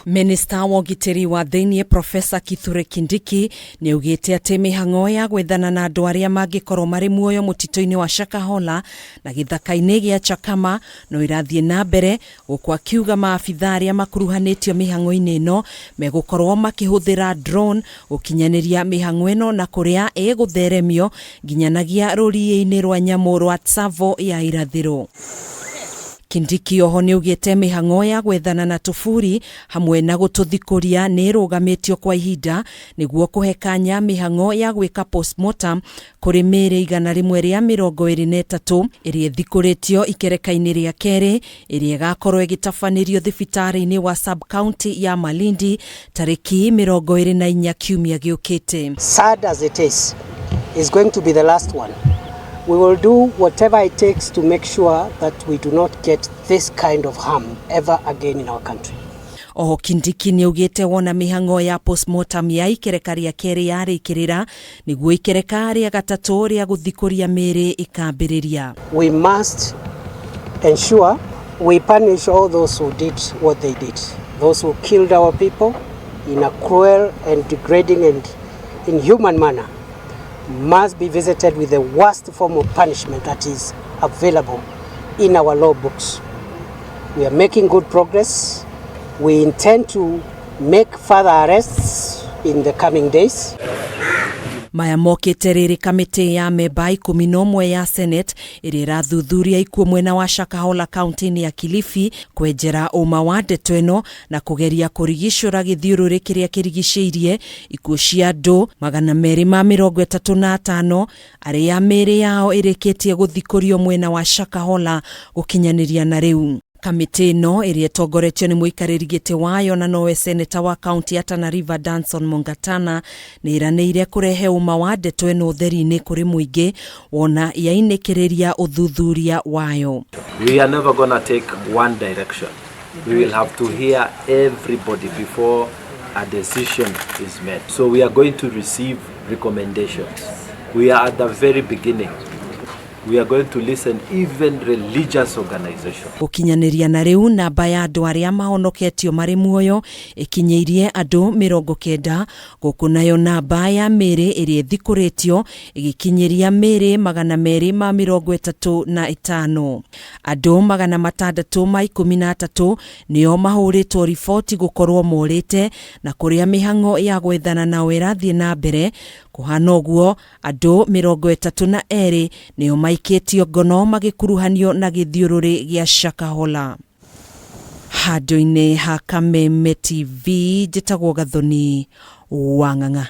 Minista wa Giteri wa Thiini Prof.KITHURE Kindiki ni ugite ati MIHANG'O ya gwethana na andu aria mangikorwo mari muoyo mutito-ini wa SHAKAHOLA na githaka-ini gia CHAKAMA no irathie na mbere gukwa kiuga maabitha aria makuruhanitio MIHANG'O-ini ino megukorwo makihuthira drone gukinyaniria MIHANG'O ino na kuria igutheremio nginyanagia RURII-ini rwa NYAMU rwa TSAVO ya IRATHIRO. Kindiki oho ni ugite MIHANG'O ya gwethana na tufuri hamwe na gututhikuria ni rugamitio kwa ihinda niguo kuhekanya MIHANG'O ya gwika postmortem kuri mere 123 iria thikuritio IKEREKA-INI ria keri iria gakorwo igitafanĩrio thibitari-ini wa sub county ya Malindi tariki 24 kiumia giukite. Sad as it is going to be the last one. We will do whatever it takes to make sure that we do not get this kind of harm ever again in our country. Oho Kindiki ni ugite wona MIHANG'O ya postmortem ya ikereka ria keri yarikirira niguo ikereka ria gatatu ria guthikuria miri ikambiriria. We must ensure we punish all those who did what they did. Those who killed our people in a cruel and degrading and inhuman manner must be visited with the worst form of punishment that is available in our law books. We are making good progress. We intend to make further arrests in the coming days. Maya mokite riri kamiti ya meba 11 ya Senate irira thuthuria ikuo mwena wa SHAKAHOLA county ya Kilifi kwenjera uma wa ndeto ino na kugeria kurigicura githiururi kiria kirigiciirie ikuo cia andu 235 aria miri yao irikitie guthikurio mwena wa SHAKAHOLA gukinyaniria na riu. Kamiti no iria tongoretio ni muikariri giti wayo na nowe seneta wa county ya Tana River Danson Mongatana ni iraneire kurehe uma wa ndeto ino theri-ini kuri muingi wona yainekiriria uthuthuria wayo. We are never going to take one direction. We will have to hear everybody before a decision is made. So we are going to receive recommendations. We are at the very beginning. We are going to listen even religious organizations. Gukinyaniria na riu namba ya andu aria mahonoketio mari muoyo ikinyeirie andu 90 guku nayo namba ya miri iria thikuritio igikinyiria miri 235. Andu 613 nio mahuritwo riboti gukorwo morite na kuria MIHANG'O ya gwethana na irathie na mbere kuhana uguo andu 32 nio maiketio ngono magikuruhanio na githiururi gia SHAKAHOLA. Handu-ini ha Kameme TV njitagwo Gathoni Wang'ang'a.